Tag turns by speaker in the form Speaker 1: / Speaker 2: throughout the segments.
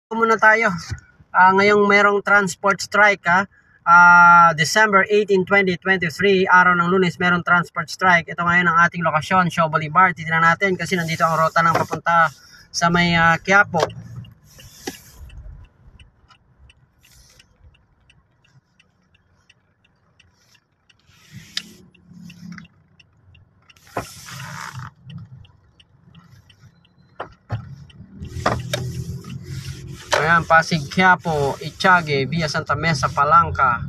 Speaker 1: Muna tayo. Ngayong merong transport strike December 18, 2023, araw ng Lunes, merong transport strike. Ito ngayon ang ating lokasyon, Shaw Boulevard. Titignan natin kasi nandito ang rota ng papunta sa may Quiapo. Ayan, Pasig, Quiapo, Itiague, via Santa Mesa, Palangka.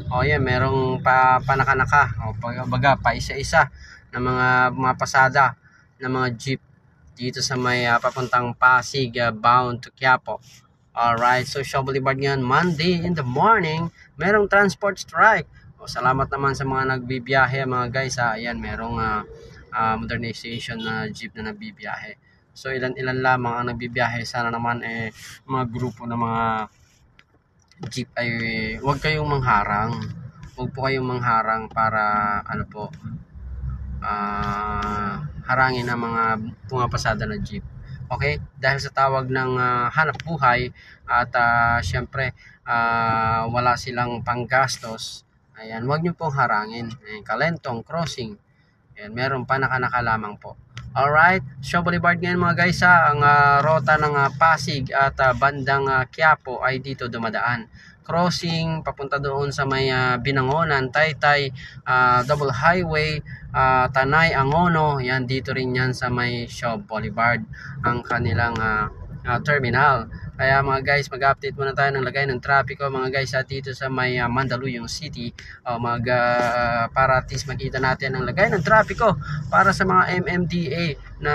Speaker 1: O yan, merong panakanaka. O baga, pa isa-isa ng mga pasada ng mga jeep dito sa may papuntang Pasig, bound to Quiapo. Alright, so Shaw Boulevard ngayon, Monday in the morning, merong transport strike. O, salamat naman sa mga nagbibiyahe mga guys. Ayan, merong modernization na jeep na nagbibiyahe. So ilan-ilan lamang ang nagbibiyahe. Sana naman mga grupo ng mga jeep ay huwag kayong mangharang. Huwag po kayong mangharang para harangin ang mga pumapasada na jeep. Okay? Dahil sa tawag ng hanap buhay at syempre wala silang panggastos. Ayan, huwag niyo pong harangin. Ayan, Kalentong crossing. Ayan, meron pa naka lamang po. Alright, Shaw Boulevard ngayon mga guys, ang rota ng Pasig at bandang Quiapo ay dito dumadaan. Crossing papunta doon sa may Binangonan, Taytay, Double Highway, Tanay, Angono. Yan, dito rin yan sa may Shaw Boulevard ang kanilang terminal. Kaya mga guys, mag-update muna tayo ng lagay ng trapiko mga guys dito sa may Mandaluyong City. Para at least makita natin ang lagay ng trapiko para sa mga MMDA na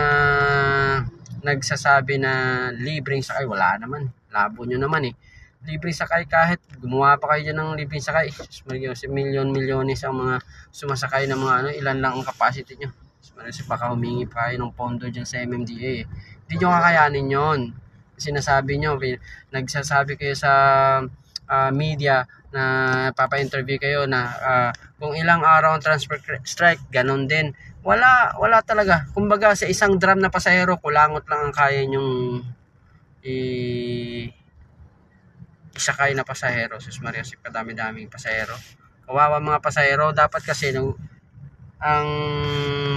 Speaker 1: nagsasabi na libreng sakay. Wala naman, labo nyo naman libreng sakay. Kahit gumawa pa kayo dyan ng libreng sakay, milyon-milyones ang mga sumasakay ng mga ilan lang ang capacity nyo. Baka humingi pa kayo ng pondo dyan sa MMDA. Hindi nyo kakayanin yon. Sinasabi nyo, nagsasabi kayo sa media na papa-interview kayo na kung ilang araw ang transport strike, ganon din. Wala talaga. Kumbaga sa isang drum na pasahero, kulangot lang ang kaya nyong isakay na pasahero. Sus Maria, si kadami-daming pasahero. Kawawa mga pasahero. Dapat kasi ang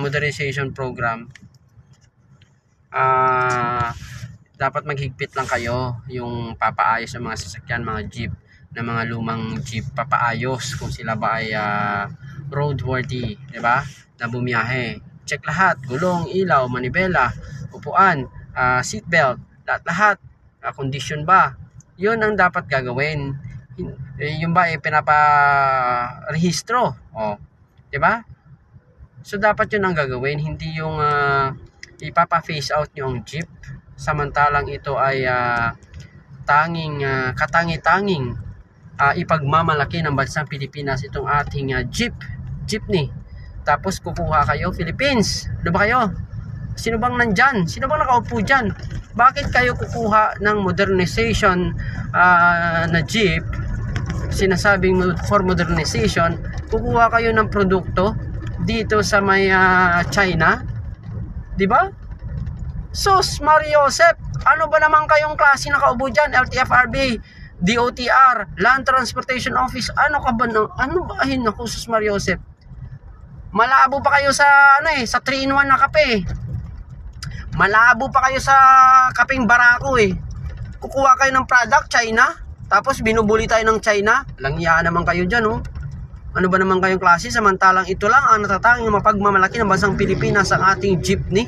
Speaker 1: modernization program dapat maghigpit lang kayo yung papaayos ng mga sasakyan, mga jeep, na mga lumang jeep, papaayos kung sila ba ay roadworthy, di ba? Na bumiyahe. Check lahat, gulong, ilaw, manibela, upuan, seatbelt, lahat, condition ba? Yun ang dapat gagawin. Yung ba ay pinapa-rehistro, di ba? So dapat yun ang gagawin, hindi yung ipapa-face out nyo ang jeep samantalang ito ay katangi-tanging ipagmamalaki ng bansang Pilipinas itong ating jeepney. Tapos kukuha kayo, Philippines. Ano ba kayo? Sino bang nandyan? Sino bang nakaupo dyan? Bakit kayo kukuha ng modernization na jeep? Sinasabing for modernization, kukuha kayo ng produkto dito sa may China, di ba? Sus Mariosep, ano ba naman kayong klase nakaupo dyan? LTFRB, DOTR, Land Transportation Office, ano ka ba? Ano ba? Ay naku, Sus Mariosep. Malabo pa kayo sa sa 3-in-1 na kape. Malabo pa kayo sa kapeng barako Kukuha kayo ng product China, tapos binubuli tayo ng China. Langya naman kayo dyan Ano ba naman kayong klase? Samantalang ito lang ang natatanging mapagmamalaki ng bansang Pilipinas ang ating jeepney.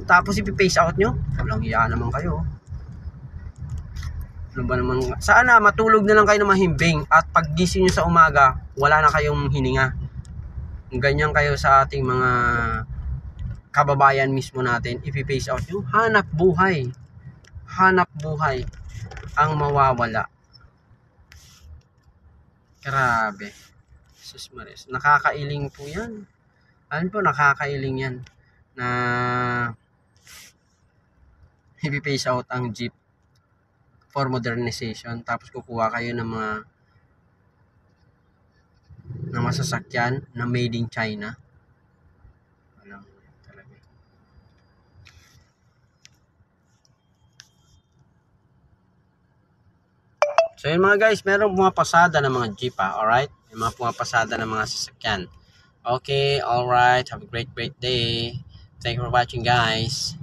Speaker 1: Tapos ipi-face out nyo. Walang iya naman kayo. Ano ba naman? Sana matulog na lang kayo ng mahimbing at paggising nyo sa umaga, wala na kayong hininga. Ganyan kayo sa ating mga kababayan mismo natin. Ipi-face out nyo. Hanap buhay. Hanap buhay ang mawawala. Grabe. Sus Maris. Nakakailing po yan. Alam po, nakakailing yan. Na i-face out ang jeep for modernization, tapos kukuha kayo ng mga sasakyan na made in China. Alam talaga. So yun mga guys, meron pumapasada ng mga jeep alright? May mga pumapasada ng mga sasakyan. Okay, alright. Have a great day. Thank you for watching guys.